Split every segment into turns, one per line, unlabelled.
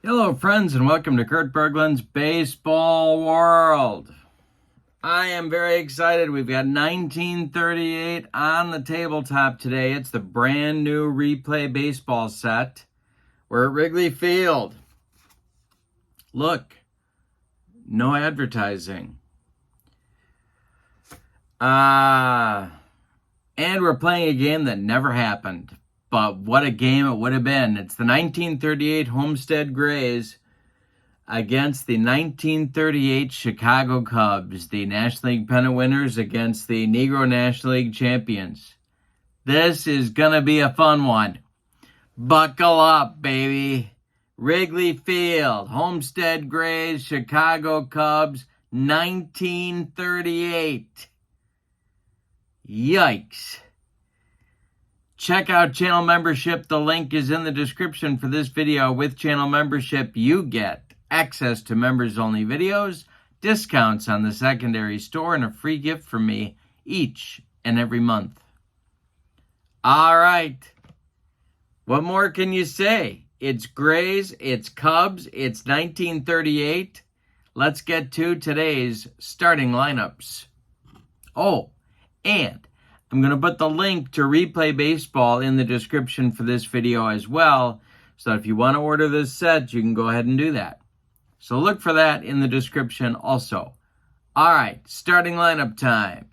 Hello, friends, and welcome to Kurt Berglund's Baseball World. I am very excited. We've got 1938 on the tabletop today. It's the brand new replay baseball set. We're at Wrigley Field. Look, no advertising. And we're playing a game that never happened. But what a game it would have been. It's the 1938 Homestead Grays against the 1938 Chicago Cubs, the National League pennant winners against the Negro National League champions. This is going to be a fun one. Buckle up, baby. Wrigley Field, Homestead Grays, Chicago Cubs, 1938. Yikes. Check out channel membership. The link is in the description for this video. With channel membership, you get access to members-only videos, discounts on the secondary store, and a free gift from me each and every month. All right. What more can you say? It's Grays, it's Cubs, it's 1938. Let's get to today's starting lineups. Oh, and I'm going to put the link to Replay Baseball in the description for this video as well. So if you want to order this set, you can go ahead and do that. So look for that in the description also. All right, starting lineup time.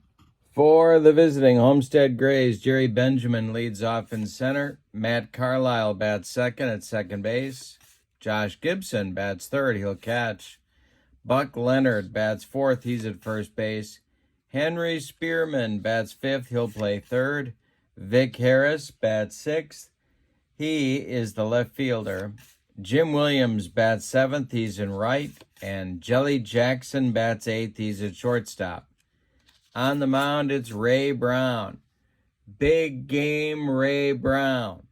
For the visiting Homestead Grays, Jerry Benjamin leads off in center. Matt Carlisle bats second at second base. Josh Gibson bats third. He'll catch. Buck Leonard bats fourth. He's at first base. Henry Spearman bats fifth. He'll play third. Vic Harris bats sixth. He is the left fielder. Jim Williams bats seventh. He's in right. And Jelly Jackson bats eighth. He's at shortstop. On the mound, it's Ray Brown. Big game Ray Brown.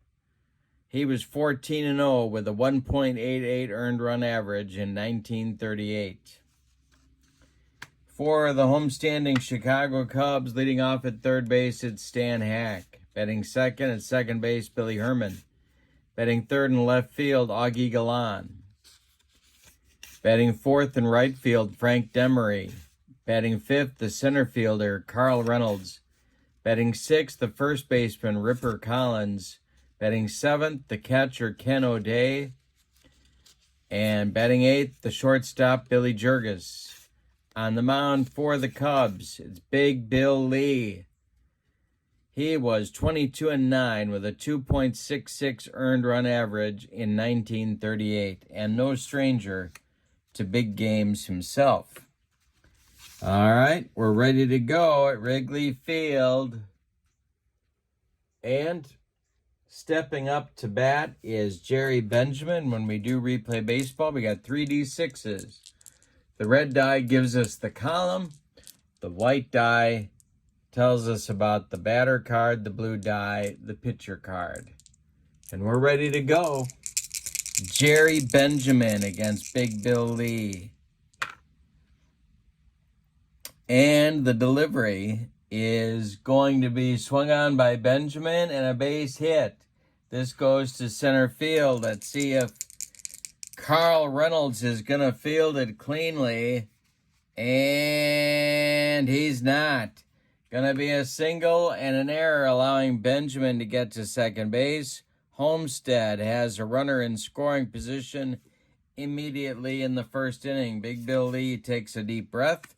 He was 14-0 with a 1.88 earned run average in 1938. For the homestanding Chicago Cubs, leading off at third base, it's Stan Hack. Batting second at second base, Billy Herman. Batting third in left field, Augie Galan. Batting fourth in right field, Frank Demery. Batting fifth, the center fielder, Carl Reynolds. Batting sixth, the first baseman, Ripper Collins. Batting seventh, the catcher, Ken O'Day. And batting eighth, the shortstop, Billy Jurgis. On the mound for the Cubs, it's Big Bill Lee. He was 22-9 with a 2.66 earned run average in 1938, and no stranger to big games himself. All right, we're ready to go at Wrigley Field. And stepping up to bat is Jerry Benjamin. When we do replay baseball, we got 3D6s. The red die gives us the column. The white die tells us about the batter card. The blue die, the pitcher card. And we're ready to go. Jerry Benjamin against Big Bill Lee. And the delivery is going to be swung on by Benjamin and a base hit. This goes to center field. Let's see if Carl Reynolds is going to field it cleanly, and he's not. Going to be a single and an error, allowing Benjamin to get to second base. Homestead has a runner in scoring position immediately in the first inning. Big Bill Lee takes a deep breath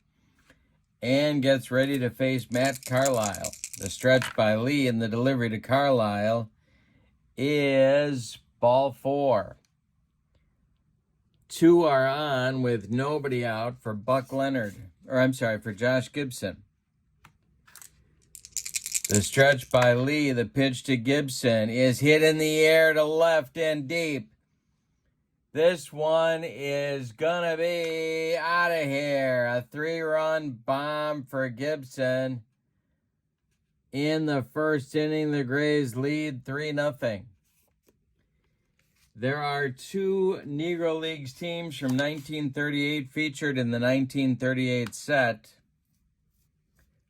and gets ready to face Matt Carlisle. The stretch by Lee and the delivery to Carlisle is ball four. Two are on with nobody out for for Josh Gibson. The stretch by Lee, the pitch to Gibson is hit in the air to left and deep. This one is gonna be out of here. A 3-run bomb for Gibson. In the first inning, the Grays lead 3-0. There are two Negro Leagues teams from 1938 featured in the 1938 set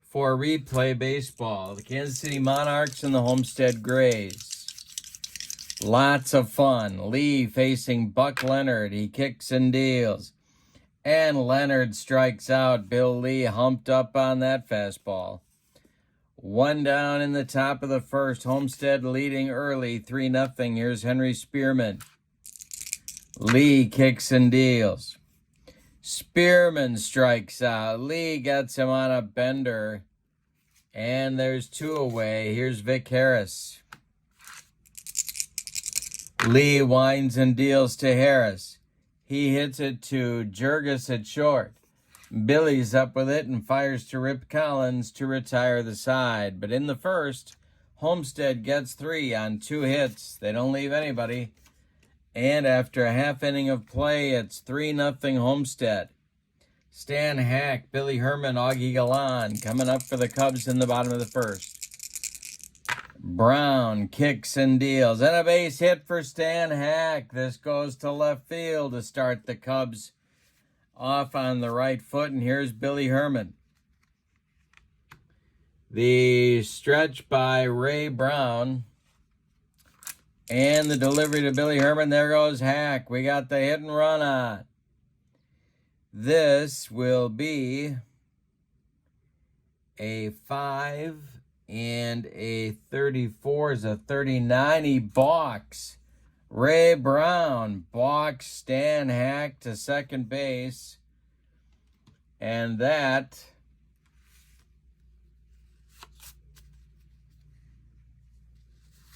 for replay baseball. The Kansas City Monarchs and the Homestead Grays. Lots of fun. Lee facing Buck Leonard. He kicks and deals. And Leonard strikes out. Bill Lee humped up on that fastball. 1 down in the top of the first. Homestead leading early, 3-0. Here's Henry Spearman. Lee kicks and deals. Spearman strikes out. Lee gets him on a bender. And there's 2 away. Here's Vic Harris. Lee winds and deals to Harris. He hits it to Jurgis at short. Billy's up with it and fires to Rip Collins to retire the side. But in the first, Homestead gets 3 on 2 hits. They don't leave anybody. And after a half inning of play, it's 3-0 Homestead. Stan Hack, Billy Herman, Augie Galan coming up for the Cubs in the bottom of the first. Brown kicks and deals. And a base hit for Stan Hack. This goes to left field to start the Cubs off on the right foot. And here's Billy Herman. The stretch by Ray Brown. And the delivery to Billy Herman. There goes Hack. We got the hit and run on. This will be a 5 and a 34 is a 39. He balks Ray Brown. Balks Stan Hack to second base. And that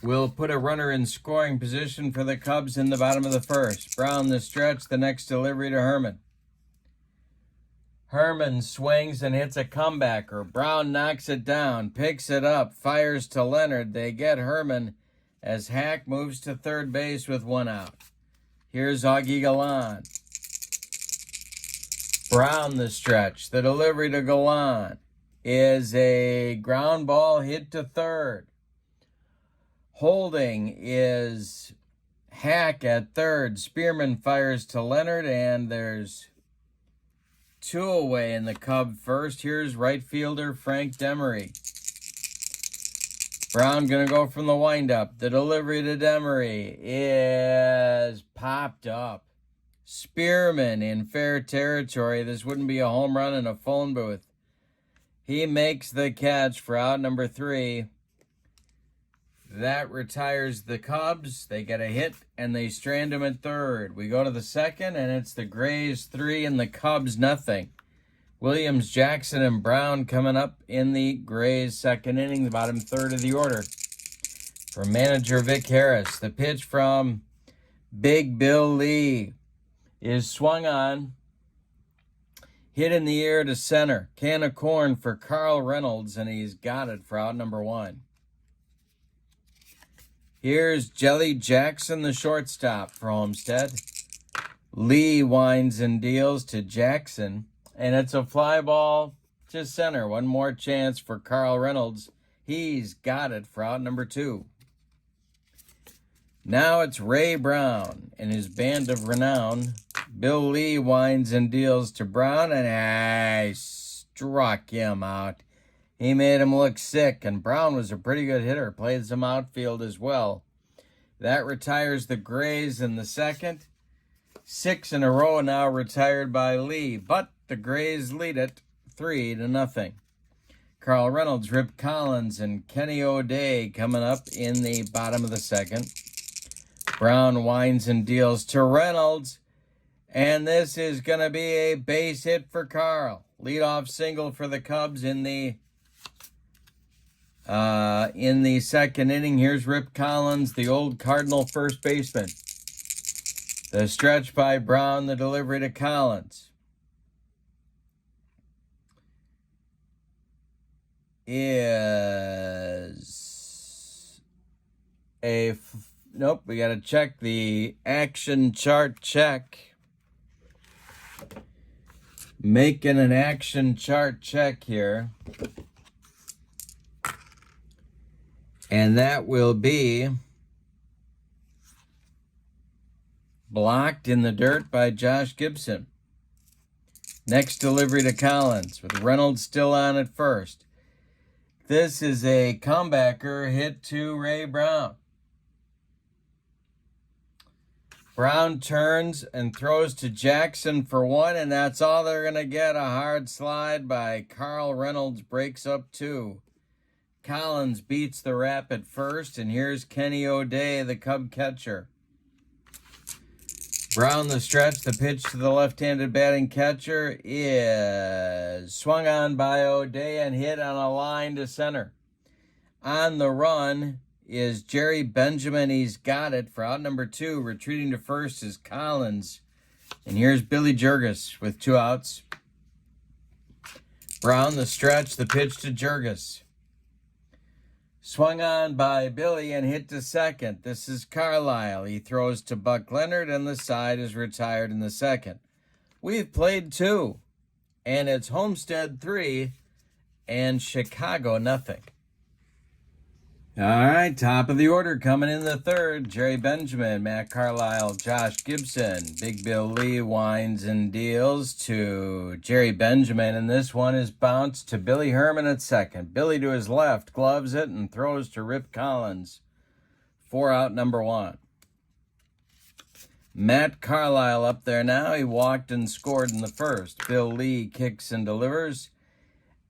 will put a runner in scoring position for the Cubs in the bottom of the first. Brown the stretch, the next delivery to Herman. Herman swings and hits a comebacker. Brown knocks it down, picks it up, fires to Leonard. They get Herman as Hack moves to third base with 1 out. Here's Augie Galan. Brown the stretch. The delivery to Galan is a ground ball hit to third. Holding is Hack at third. Spearman fires to Leonard, and there's 2 away in the Cub first. Here's right fielder Frank Demery. Brown going to go from the windup. The delivery to Demery is popped up. Spearman in fair territory. This wouldn't be a home run in a phone booth. He makes the catch for out number 3. That retires the Cubs. They get a hit, and they strand him at third. We go to the second, and it's the Grays 3 and the Cubs 0. Williams, Jackson, and Brown coming up in the Grays second inning, the bottom third of the order. For manager Vic Harris, the pitch from Big Bill Lee is swung on. Hit in the air to center. Can of corn for Carl Reynolds, and he's got it for out number 1. Here's Jelly Jackson, the shortstop for Homestead. Lee winds and deals to Jackson, and it's a fly ball to center. One more chance for Carl Reynolds. He's got it for out number 2. Now it's Ray Brown and his band of renown. Bill Lee winds and deals to Brown, and I struck him out. He made him look sick, and Brown was a pretty good hitter. Played some outfield as well. That retires the Grays in the second. 6 in a row now retired by Lee, but the Grays lead it 3-0. Carl Reynolds, Rip Collins, and Kenny O'Day coming up in the bottom of the second. Brown winds and deals to Reynolds, and this is going to be a base hit for Carl. Leadoff single for the Cubs in the second inning. Here's Rip Collins, the old Cardinal first baseman. The stretch by Brown, the delivery to Collins is nope, we got to check the action chart check. Making an action chart check here. And that will be blocked in the dirt by Josh Gibson. Next delivery to Collins with Reynolds still on at first. This is a comebacker hit to Ray Brown. Brown turns and throws to Jackson for one, and that's all they're going to get. A hard slide by Carl Reynolds breaks up two. Collins beats the rap at first, and here's Kenny O'Day, the Cub catcher. Brown the stretch, the pitch to the left-handed batting catcher is swung on by O'Day and hit on a line to center. On the run is Jerry Benjamin. He's got it for out number two. Retreating to first is Collins. And here's Billy Jurgis with 2 outs. Brown the stretch, the pitch to Jurgis. Swung on by Billy and hit to second. This is Carlisle. He throws to Buck Leonard, and the side is retired in the second. We've played 2, and it's Homestead 3 and Chicago nothing. All right, top of the order coming in the third. Jerry Benjamin, Matt Carlisle, Josh Gibson. Big Bill Lee winds and deals to Jerry Benjamin, and this one is bounced to Billy Herman at second. Billy to his left, gloves it, and throws to Rip Collins. 4 out, number 1. Matt Carlisle up there now. He walked and scored in the first. Bill Lee kicks and delivers.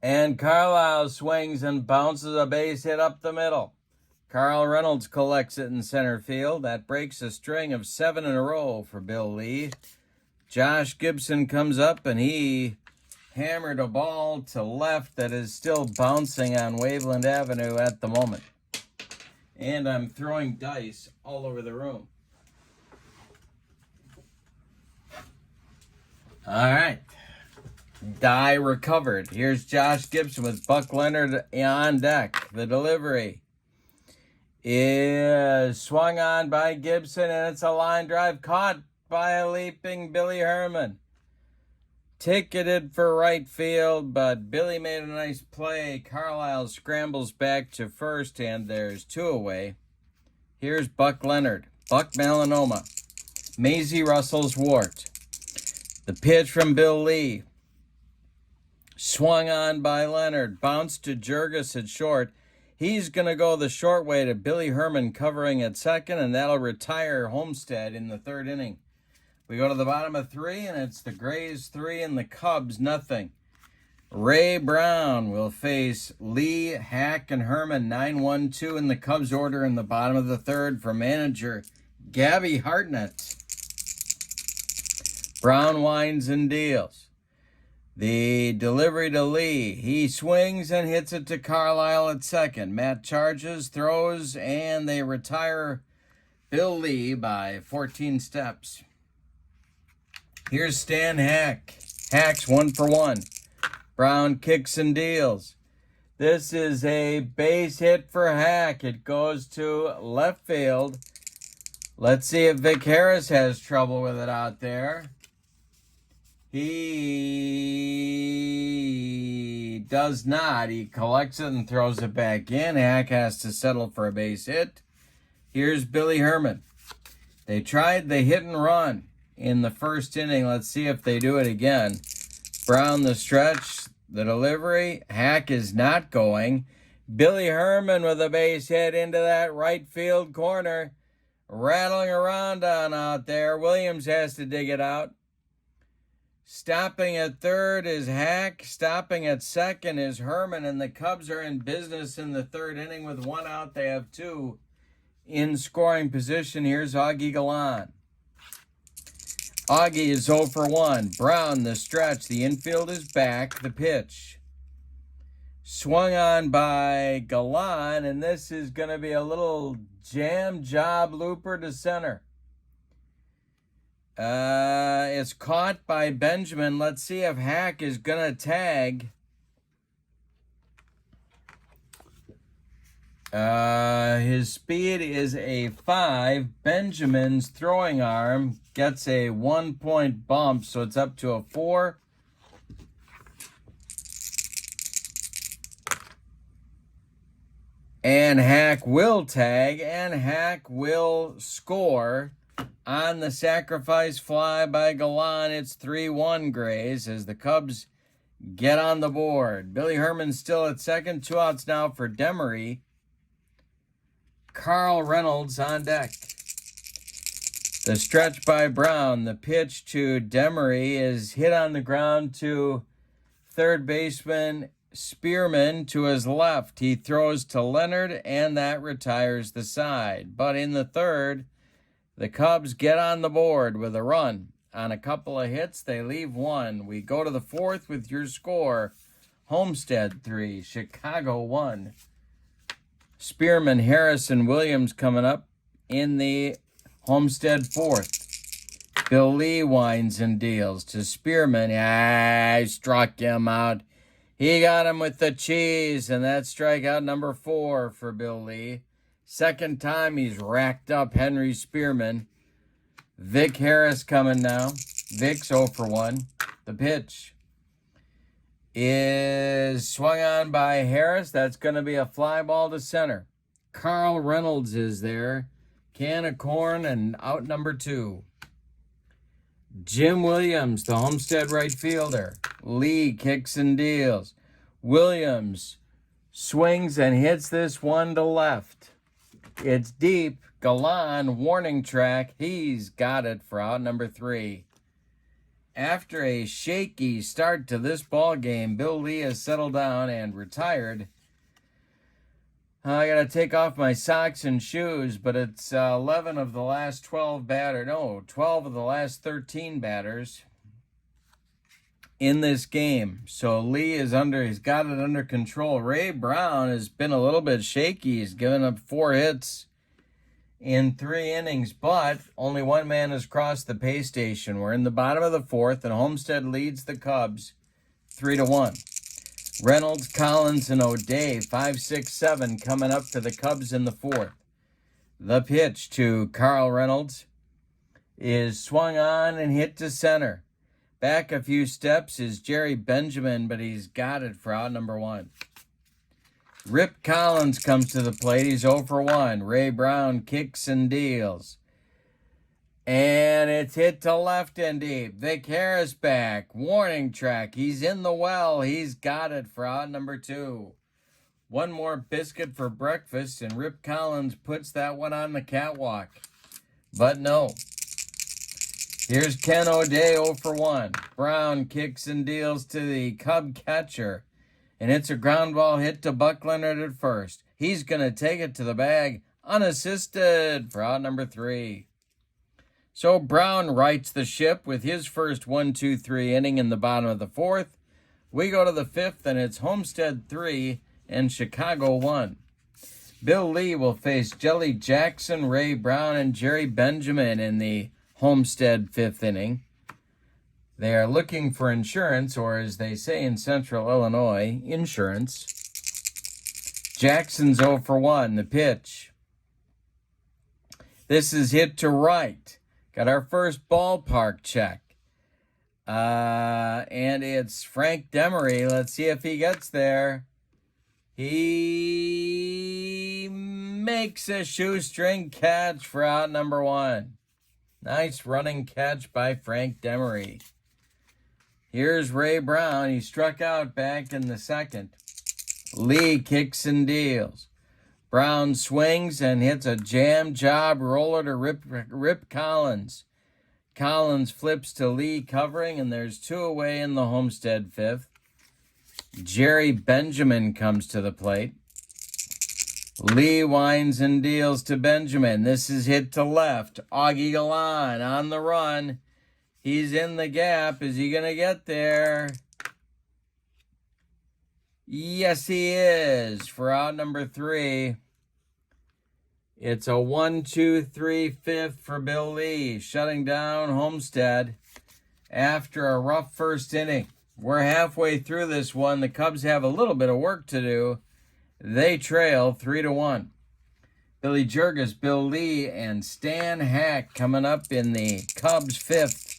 And Carlisle swings and bounces a base hit up the middle. Carl Reynolds collects it in center field. That breaks a string of 7 in a row for Bill Lee. Josh Gibson comes up, and he hammered a ball to left that is still bouncing on Waveland Avenue at the moment. And I'm throwing dice all over the room. All right. Die recovered. Here's Josh Gibson with Buck Leonard on deck. The delivery is swung on by Gibson, and it's a line drive caught by a leaping Billy Herman. Ticketed for right field, but Billy made a nice play. Carlisle scrambles back to first, and there's 2 away. Here's Buck Leonard. Buck melanoma. Maisie Russell's wart. The pitch from Bill Lee. Swung on by Leonard. Bounced to Jurgis at short. He's going to go the short way to Billy Herman covering at second, and that'll retire Homestead in the third inning. We go to the bottom of 3, and it's the Grays 3 and the Cubs nothing. Ray Brown will face Lee, Hack, and Herman 9-1-2 in the Cubs order in the bottom of the third for manager Gabby Hartnett. Brown winds and deals. The delivery to Lee. He swings and hits it to Carlisle at second. Matt charges, throws, and they retire Bill Lee by 14 steps. Here's Stan Hack. Hack's 1 for 1. Brown kicks and deals. This is a base hit for Hack. It goes to left field. Let's see if Vic Harris has trouble with it out there. He does not. He collects it and throws it back in. Hack has to settle for a base hit. Here's Billy Herman. They tried the hit and run in the first inning. Let's see if they do it again. Brown the stretch, the delivery. Hack is not going. Billy Herman with a base hit into that right field corner. Rattling around on out there. Williams has to dig it out. Stopping at third is Hack. Stopping at second is Herman. And the Cubs are in business in the third inning with 1 out. They have 2 in scoring position. Here's Augie Galan. Augie is 0 for 1. Brown the stretch. The infield is back. The pitch. Swung on by Galan. And this is going to be a little jam job looper to center. It's caught by Benjamin. Let's see if Hack is going to tag. His speed is a 5. Benjamin's throwing arm gets a 1-point bump, so it's up to a 4. And Hack will tag, and Hack will score. On the sacrifice fly by Galan, it's 3-1 Grays as the Cubs get on the board. Billy Herman still at second. 2 outs now for Demery. Carl Reynolds on deck. The stretch by Brown. The pitch to Demery is hit on the ground to third baseman Spearman to his left. He throws to Leonard, and that retires the side. But in the third, the Cubs get on the board with a run. On a couple of hits, they leave one. We go to the fourth with your score. Homestead 3, Chicago 1. Spearman, Harris, and Williams coming up in the Homestead fourth. Bill Lee winds and deals to Spearman. I struck him out. He got him with the cheese, and that's strikeout number 4 for Bill Lee. Second time he's racked up Henry Spearman. Vic Harris coming now. Vic's 0 for 1. The pitch is swung on by Harris. That's going to be a fly ball to center. Carl Reynolds is there. Can of corn and out number 2. Jim Williams, the Homestead right fielder. Lee kicks and deals. Williams swings and hits this one to left. It's deep. Galan, warning track. He's got it for out number 3. After a shaky start to this ball game, Bill Lee has settled down and retired. I got to take off my socks and shoes, but it's 11 of the last 12 batters. No, 12 of the last 13 batters in this game. So Lee is he's got it under control. Ray Brown has been a little bit shaky. He's given up 4 hits in 3 innings, but only one man has crossed the pay station. We're in the bottom of the fourth, and Homestead leads the Cubs 3-1. Reynolds, Collins, and O'Day, 5, 6, 7, coming up to the Cubs in the fourth. The pitch to Carl Reynolds is swung on and hit to center. Back a few steps is Jerry Benjamin, but he's got it for out number 1. Rip Collins comes to the plate. He's 0 for 1. Ray Brown kicks and deals. And it's hit to left and deep. Vic Harris back. Warning track. He's in the well. He's got it for out number 2. One more biscuit for breakfast, and Rip Collins puts that one on the catwalk. But no. Here's Ken O'Day 0 for 1. Brown kicks and deals to the Cub catcher. And it's a ground ball hit to Buck Leonard at first. He's going to take it to the bag unassisted for out number 3. So Brown rights the ship with his first 1-2-3 inning in the bottom of the fourth. We go to the fifth, and it's Homestead 3 and Chicago 1. Bill Lee will face Jelly Jackson, Ray Brown, and Jerry Benjamin in the Homestead 5th inning. They are looking for insurance, or as they say in Central Illinois, insurance. Jackson's 0 for 1. The pitch. This is hit to right. Got our first ballpark check. And it's Frank Demery. Let's see if he gets there. He makes a shoestring catch for out number 1. Nice running catch by Frank Demery. Here's Ray Brown. He struck out back in the second. Lee kicks and deals. Brown swings and hits a jam job roller to Rip Collins. Collins flips to Lee covering, and there's 2 away in the Homestead 5th. Jerry Benjamin comes to the plate. Lee winds and deals to Benjamin. This is hit to left. Augie Galan on the run. He's in the gap. Is he going to get there? Yes, he is. For out number 3. It's a 1-2-3 fifth for Bill Lee, shutting down Homestead after a rough first inning. We're halfway through this one. The Cubs have a little bit of work to do. They trail 3-1. Billy Jurgis, Bill Lee, and Stan Hack coming up in the Cubs 5th.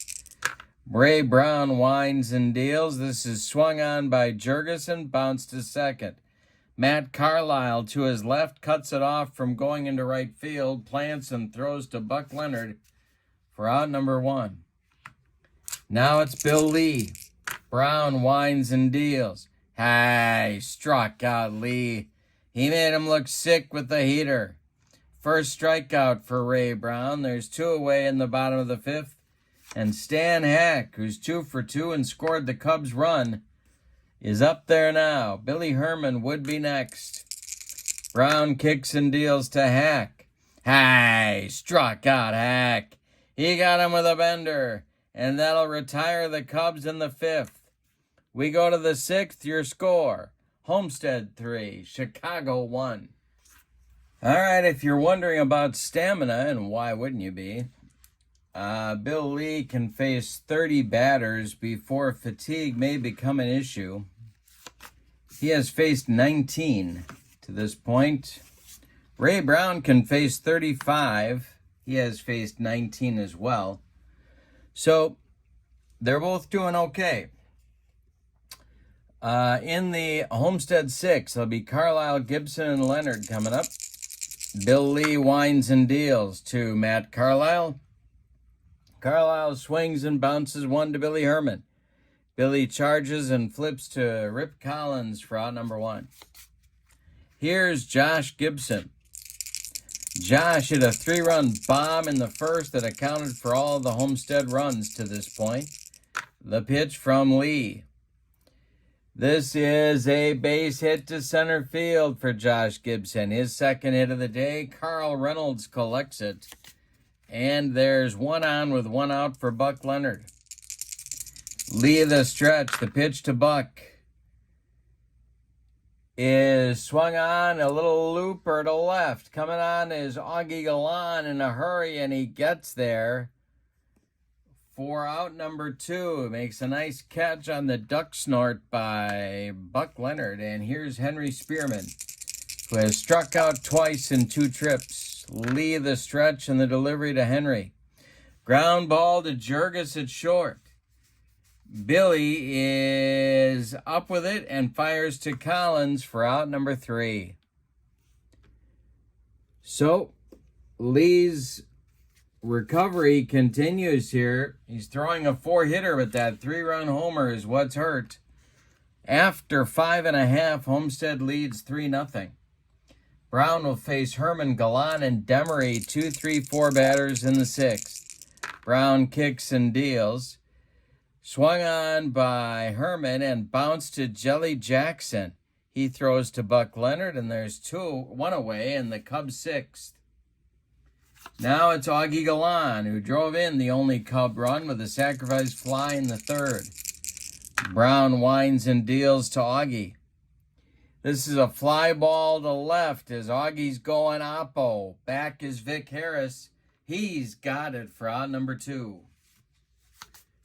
Ray Brown winds and deals. This is swung on by Jurgis and bounced to second. Matt Carlisle to his left cuts it off from going into right field, plants and throws to Buck Leonard for out number 1. Now it's Bill Lee. Brown winds and deals. Struck out Lee. He made him look sick with the heater. First strikeout for Ray Brown. There's 2 away in the bottom of the 5th. And Stan Hack, who's 2 for 2 and scored the Cubs run, is up there now. Billy Herman would be next. Brown kicks and deals to Hack. Hey, struck out Hack. He got him with a bender, and that'll retire the Cubs in the 5th. We go to the 6th, your score. Homestead 3, Chicago 1. All right, if you're wondering about stamina, and why wouldn't you be, Bill Lee can face 30 batters before fatigue may become an issue. He has faced 19 to this point. Ray Brown can face 35. He has faced 19 as well. So they're both doing okay. In the Homestead 6, there'll be Carlisle, Gibson, and Leonard coming up. Bill Lee winds and deals to Matt Carlisle. Carlisle swings and bounces 1 to Billy Herman. Billy charges and flips to Rip Collins for out number 1. Here's Josh Gibson. Josh hit a 3-run bomb in the first that accounted for all the Homestead runs to this point. The pitch from Lee. This is a base hit to center field for Josh Gibson. His second hit of the day. Carl Reynolds collects it. And there's 1 on with 1 out for Buck Leonard. Lee the stretch. The pitch to Buck is swung on, a little looper to left. Coming on is Augie Galan in a hurry, and he gets there for out number 2. Makes a nice catch on the duck snort by Buck Leonard. And here's Henry Spearman, who has struck out twice in 2 trips. Lee the stretch and the delivery to Henry. Ground ball to Jurgis at short. Billy is up with it and fires to Collins for out number 3. So Lee's recovery continues here. He's throwing a 4-hitter, but that 3-run homer is what's hurt. After 5.5, Homestead leads 3-0. Brown will face Herman, Galan, and Demery, 2, 3, 4 batters in the 6th. Brown kicks and deals. Swung on by Herman and bounced to Jelly Jackson. He throws to Buck Leonard, and there's 1 away in the Cubs 6th. Now it's Augie Galan, who drove in the only Cub run with a sacrifice fly in the 3rd. Brown winds and deals to Augie. This is a fly ball to left as Augie's going oppo. Back is Vic Harris. He's got it for out number 2.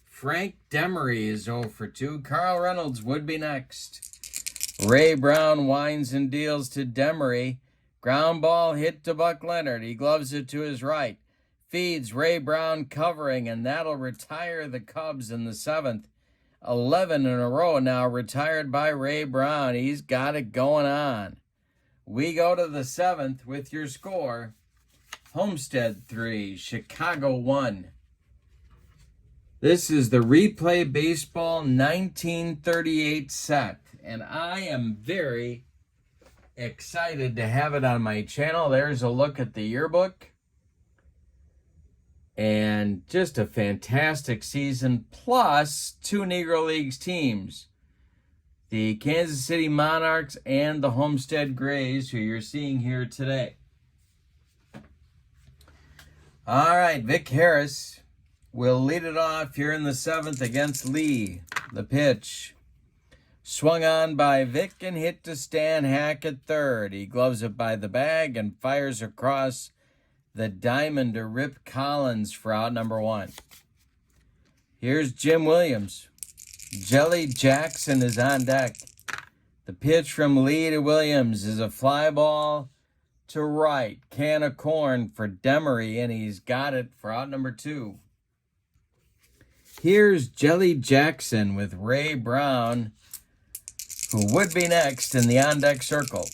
Frank Demery is 0 for 2. Carl Reynolds would be next. Ray Brown winds and deals to Demery. Ground ball hit to Buck Leonard. He gloves it to his right. Feeds Ray Brown covering, and that'll retire the Cubs in the 7th. 11 in a row now retired by Ray Brown. He's got it going on. We go to the 7th with your score. Homestead 3, Chicago 1. This is the Replay Baseball 1938 set, and I am very excited to have it on my channel. There's a look at the yearbook. And just a fantastic season, plus 2 Negro Leagues teams. The Kansas City Monarchs and the Homestead Grays, who you're seeing here today. All right, Vic Harris will lead it off here in the 7th against Lee. The pitch. Swung on by Vic and hit to Stan Hack at 3rd. He gloves it by the bag and fires across the diamond to Rip Collins for out number 1. Here's Jim Williams. Jelly Jackson is on deck. The pitch from Lee to Williams is a fly ball to right. Can of corn for Demery, and he's got it for out number 2. Here's Jelly Jackson with Ray Brown, who would be next in the on-deck circle.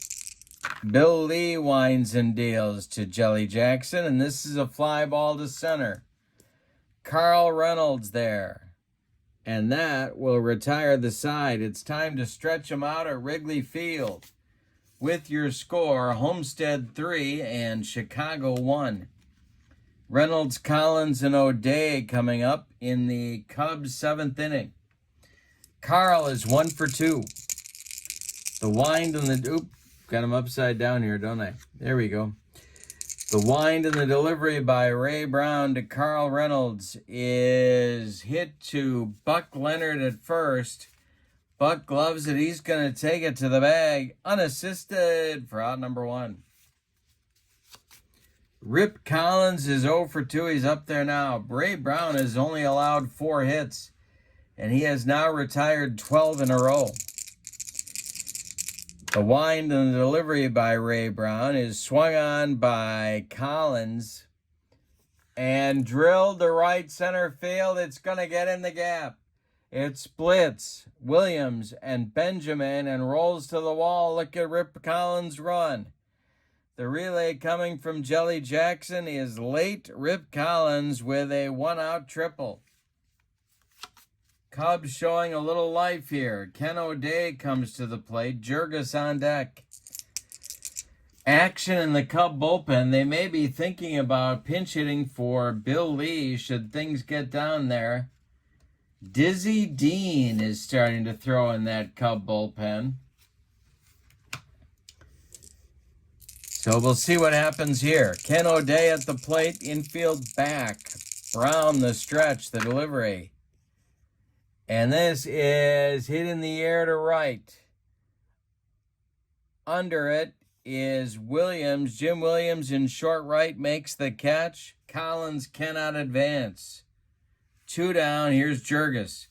Bill Lee winds and deals to Jelly Jackson, and this is a fly ball to center. Carl Reynolds there, and that will retire the side. It's time to stretch him out at Wrigley Field. with your score, Homestead 3 and Chicago 1. Reynolds, Collins, and O'Day coming up in the Cubs' 7th inning. Carl is 1 for 2. The wind and the... Oop, got him upside down here, don't I? There we go. The wind and the delivery by Ray Brown to Carl Reynolds is hit to Buck Leonard at first. Buck gloves it. He's going to take it to the bag. Unassisted for out number 1. Rip Collins is 0 for 2. He's up there now. Ray Brown has only allowed 4 hits, and he has now retired 12 in a row. The wind and the delivery by Ray Brown is swung on by Collins and drilled to right center field. It's going to get in the gap. It splits Williams and Benjamin and rolls to the wall. Look at Rip Collins run. The relay coming from Jelly Jackson is late Rip Collins with a 1-out triple. Cubs showing a little life here. Ken O'Day comes to the plate. Jurgis on deck. Action in the Cub bullpen. They may be thinking about pinch hitting for Bill Lee should things get down there. Dizzy Dean is starting to throw in that Cub bullpen. So we'll see what happens here. Ken O'Day at the plate. Infield back. Brown the stretch. The delivery. And this is hit in the air to right. Under it is Williams. Jim Williams in short right makes the catch. Collins cannot advance. 2 down. Here's Jurgis.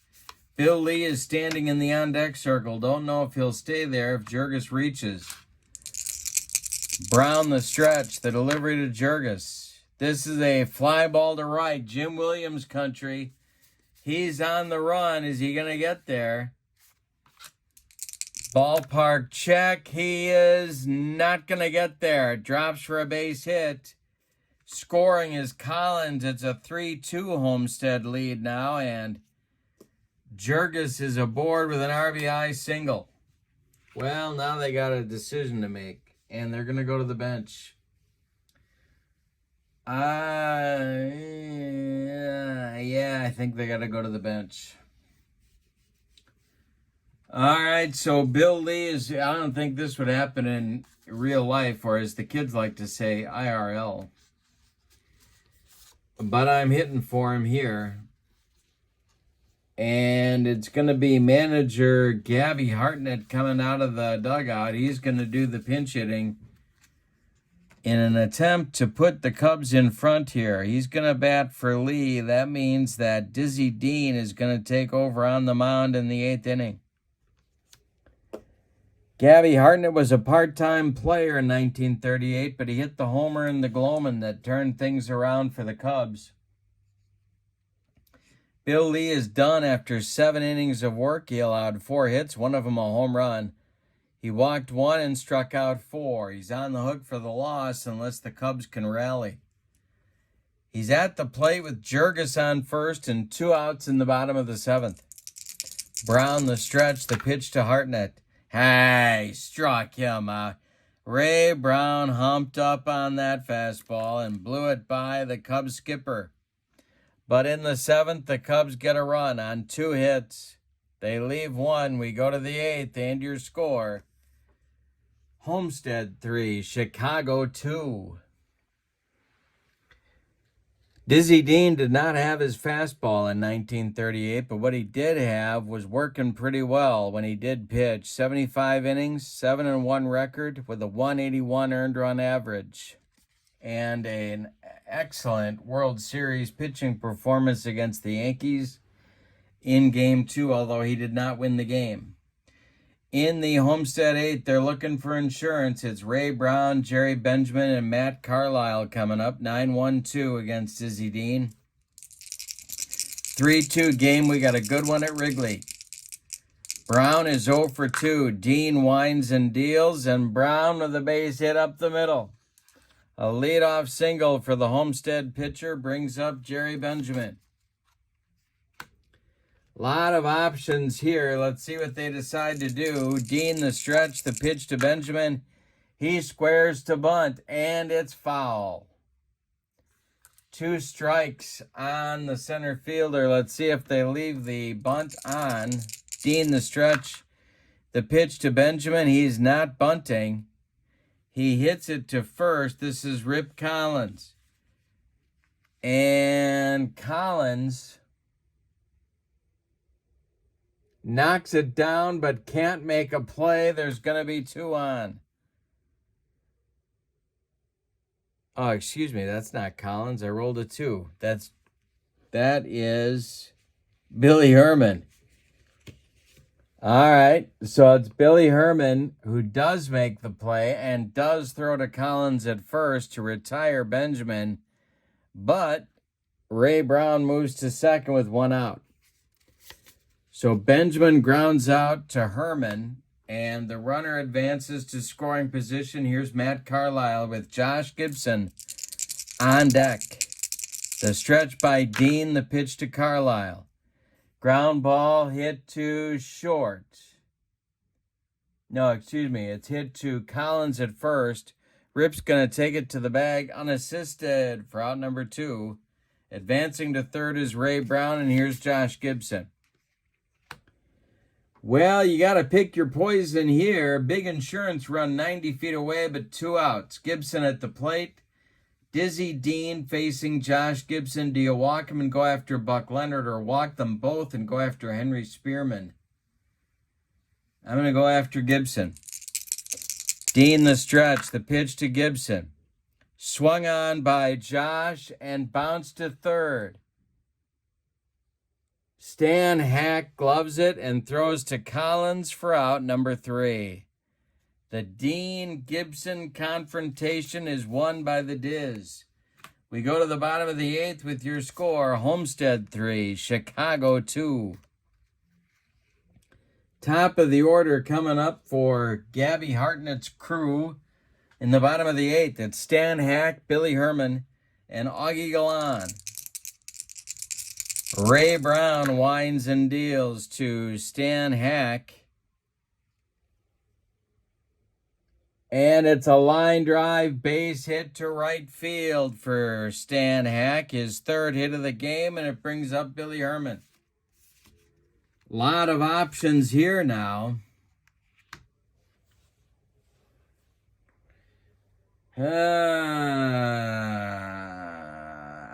Bill Lee is standing in the on-deck circle. Don't know if he'll stay there if Jurgis reaches. Brown the stretch. The delivery to Jurgis. This is a fly ball to right. Jim Williams country. He's on the run. Is he going to get there? Ballpark check. He is not going to get there. Drops for a base hit. Scoring is Collins. It's a 3-2 Homestead lead now. And Jurgis is aboard with an RBI single. Well, now they got a decision to make. And they're going to go to the bench. Yeah, I think they got to go to the bench. All right, so Bill Lee is, I don't think this would happen in real life, or as the kids like to say, IRL. But I'm hitting for him here. And it's going to be manager Gabby Hartnett coming out of the dugout. He's going to do the pinch hitting in an attempt to put the Cubs in front here. He's going to bat for Lee. That means that Dizzy Dean is going to take over on the mound in the 8th inning. Gabby Hartnett was a part-time player in 1938, but he hit the homer in the Gloman that turned things around for the Cubs. Bill Lee is done after 7 innings of work. He allowed 4 hits, one of them a home run. He walked 1 and struck out 4. He's on the hook for the loss unless the Cubs can rally. He's at the plate with Jurgis on first and 2 outs in the bottom of the 7th. Brown the stretch, the pitch to Hartnett. Hey, struck him out. Ray Brown humped up on that fastball and blew it by the Cubs skipper. But in the 7th, the Cubs get a run on 2 hits. They leave 1. We go to the 8th, and your score. Homestead 3, Chicago 2. Dizzy Dean did not have his fastball in 1938, but what he did have was working pretty well when he did pitch. 75 innings, 7-1 record with a 181 earned run average. And an excellent World Series pitching performance against the Yankees in Game 2, although he did not win the game. In the Homestead 8, they're looking for insurance. It's Ray Brown, Jerry Benjamin, and Matt Carlisle coming up. 9-1-2 against Dizzy Dean. 3-2 game. We got a good one at Wrigley. Brown is 0 for 2. Dean winds and deals, and Brown with a base hit up the middle. A leadoff single for the Homestead pitcher brings up Jerry Benjamin. A lot of options here. Let's see what they decide to do. Dean the stretch, the pitch to Benjamin. He squares to bunt, and it's foul. 2 strikes on the center fielder. Let's see if they leave the bunt on. Dean the stretch. The pitch to Benjamin. He's not bunting. He hits it to first. This is Rip Collins. And Collins knocks it down but can't make a play. There's going to be 2 on. Oh, excuse me. That's not Collins. I rolled a 2. That is Billy Herman. All right. So it's Billy Herman who does make the play and does throw to Collins at first to retire Benjamin. But Ray Brown moves to second with 1 out. So Benjamin grounds out to Herman, and the runner advances to scoring position. Here's Matt Carlisle with Josh Gibson on deck. The stretch by Dean, the pitch to Carlisle. Ground ball hit to short. No, excuse me. It's hit to Collins at first. Rip's going to take it to the bag unassisted for out number 2. Advancing to third is Ray Brown, and here's Josh Gibson. Well, you got to pick your poison here. Big Insurance run 90 feet away, but 2 outs. Gibson at the plate. Dizzy Dean facing Josh Gibson. Do you walk him and go after Buck Leonard, or walk them both and go after Henry Spearman? I'm going to go after Gibson. Dean the stretch. The pitch to Gibson. Swung on by Josh and bounced to third. Stan Hack gloves it and throws to Collins for out number 3. The Dean-Gibson confrontation is won by the Diz. We go to the bottom of the 8th with your score. Homestead 3, Chicago 2. Top of the order coming up for Gabby Hartnett's crew. In the bottom of the 8th, it's Stan Hack, Billy Herman, and Augie Galan. Ray Brown winds and deals to Stan Hack. And it's a line drive base hit to right field for Stan Hack, his 3rd hit of the game, and it brings up Billy Herman. Lot of options here now.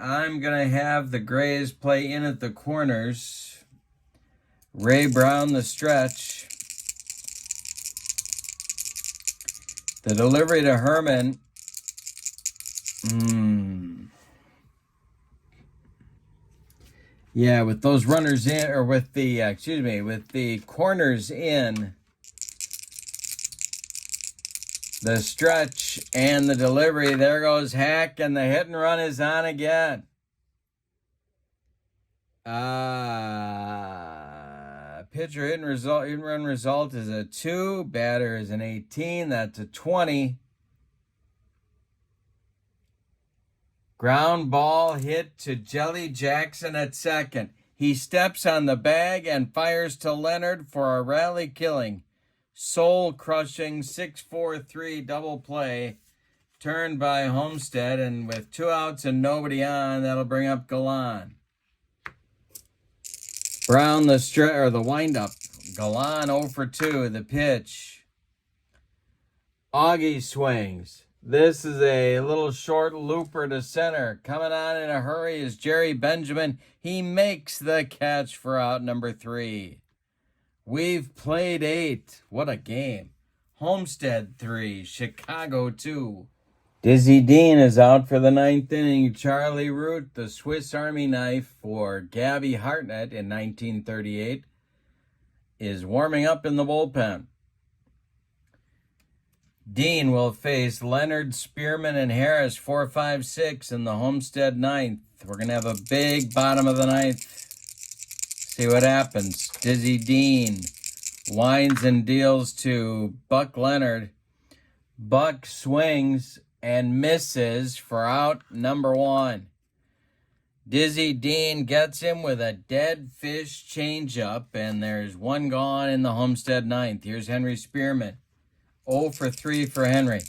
I'm going to have the Grays play in at the corners. Ray Brown the stretch. The delivery to Herman. Yeah, with those runners in, or with the, with the corners in, the stretch and the delivery. There goes Hack, and the hit and run is on again. Pitcher hit and run result is a 2. Batter is an 18. That's a 20. Ground ball hit to Jelly Jackson at second. He steps on the bag and fires to Leonard for a rally killing, soul-crushing 6-4-3 double play turned by Homestead, and with 2 outs and nobody on, that'll bring up Galan. Brown the windup. Galan 0 for 2. The pitch. Augie swings. This is a little short looper to center. Coming on in a hurry is Jerry Benjamin. He makes the catch for out number 3. We've played 8. What a game. Homestead 3, Chicago 2. Dizzy Dean is out for the 9th inning. Charlie Root, the Swiss Army knife for Gabby Hartnett in 1938, is warming up in the bullpen. Dean will face Leonard, Spearman, and Harris 4, 5, 6 in the Homestead 9th. We're going to have a big bottom of the 9th. See what happens. Dizzy Dean winds and deals to Buck Leonard. Buck swings and misses for out number 1. Dizzy Dean gets him with a dead fish changeup, and there's 1 gone in the Homestead 9th. Here's Henry Spearman. 0 for 3 for Henry.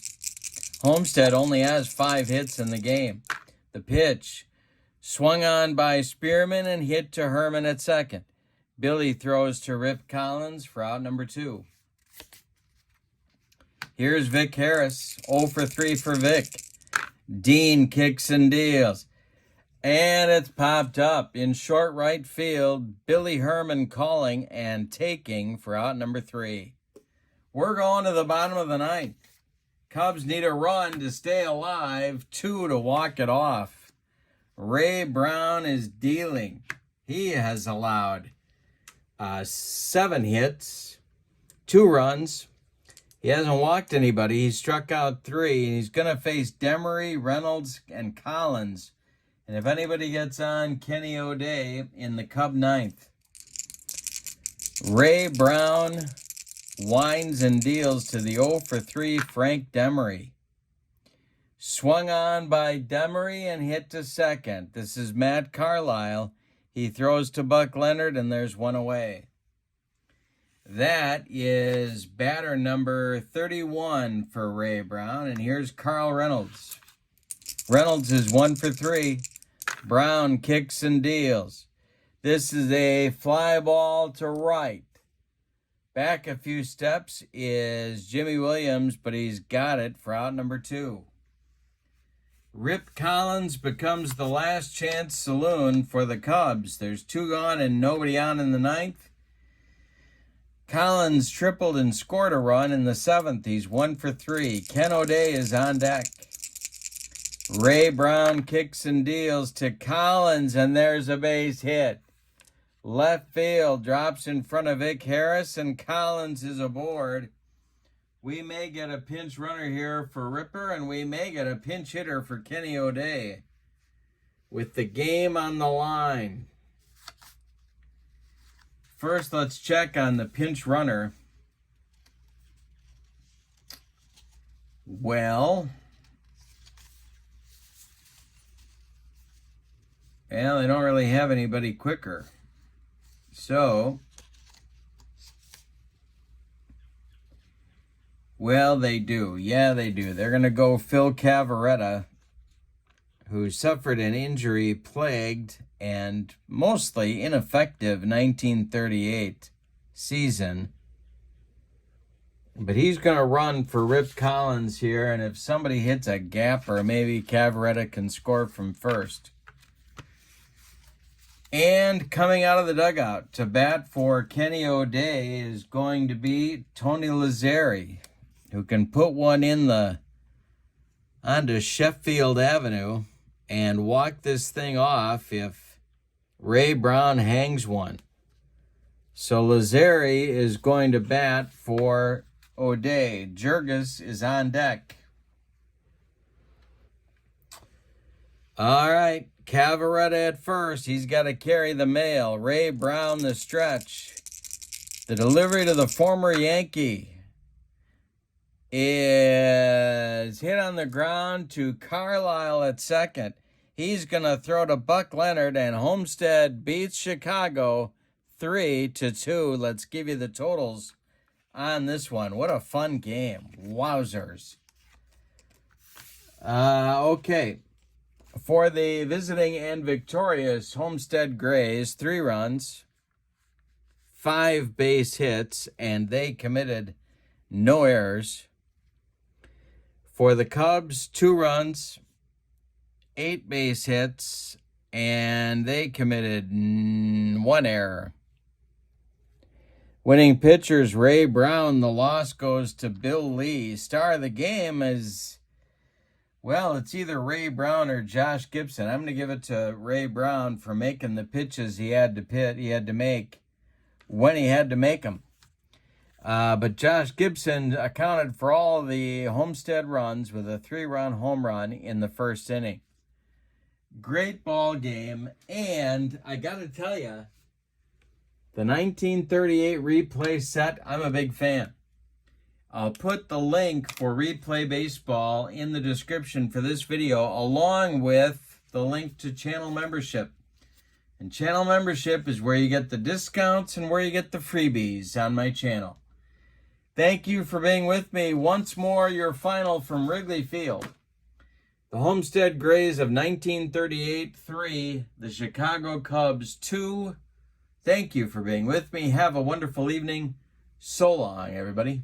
Homestead only has 5 hits in the game. The pitch swung on by Spearman and hit to Herman at second. Billy throws to Rip Collins for out number 2. Here's Vic Harris, 0 for 3 for Vic. Dean kicks and deals. And it's popped up in short right field. Billy Herman calling and taking for out number 3. We're going to the bottom of the ninth. Cubs need a run to stay alive, 2 to walk it off. Ray Brown is dealing. He has allowed 7 hits, 2 runs. He hasn't walked anybody. He struck out 3, and he's going to face Demery, Reynolds, and Collins. And if anybody gets on, Kenny O'Day in the Cub ninth. Ray Brown winds and deals to the 0 for 3 Frank Demery. Swung on by Demery and hit to second. This is Matt Carlisle. He throws to Buck Leonard, and there's 1 away. That is batter number 31 for Ray Brown, and here's Carl Reynolds. Reynolds is 1 for 3. Brown kicks and deals. This is a fly ball to right. Back a few steps is Jimmy Williams, but he's got it for out number 2. Rip Collins becomes the last chance saloon for the Cubs. There's 2 gone and nobody on in the ninth. Collins tripled and scored a run in the 7th. He's 1 for 3. Ken O'Day is on deck. Ray Brown kicks and deals to Collins, and there's a base hit. Left field drops in front of Vic Harris, and Collins is aboard. We may get a pinch runner here for Ripper, and we may get a pinch hitter for Kenny O'Day with the game on the line. First, let's check on the pinch runner. Well, they don't really have anybody quicker. So, well, they do. Yeah, they do. They're going to go Phil Cavaretta, who suffered an injury-plagued and mostly ineffective 1938 season. But he's going to run for Rip Collins here, and if somebody hits a gapper, maybe Cavaretta can score from first. And coming out of the dugout to bat for Kenny O'Day is going to be Tony Lazzeri, who can put one onto Sheffield Avenue and walk this thing off if Ray Brown hangs one. So Lazzeri is going to bat for O'Day. Jurgis is on deck. All right, Cavaretta at first. He's got to carry the mail. Ray Brown the stretch. The delivery to the former Yankee is hit on the ground to Carlisle at second. He's going to throw to Buck Leonard, and Homestead beats Chicago 3-2. Let's give you the totals on this one. What a fun game. Wowzers. Okay. For the visiting and victorious Homestead Grays, 3 runs, 5 base hits, and they committed no errors. For the Cubs, 2 runs, 8 base hits, and they committed 1 error. Winning pitchers, Ray Brown. The loss goes to Bill Lee. Star of the game is, well, it's either Ray Brown or Josh Gibson. I'm going to give it to Ray Brown for making the pitches he had to make when he had to make them. But Josh Gibson accounted for all the Homestead runs with a 3-run home run in the first inning. Great ball game, and I got to tell you, the 1938 replay set, I'm a big fan. I'll put the link for Replay Baseball in the description for this video, along with the link to channel membership. And channel membership is where you get the discounts and where you get the freebies on my channel. Thank you for being with me. Once more, your final from Wrigley Field. The Homestead Grays of 1938, 3. The Chicago Cubs, 2. Thank you for being with me. Have a wonderful evening. So long, everybody.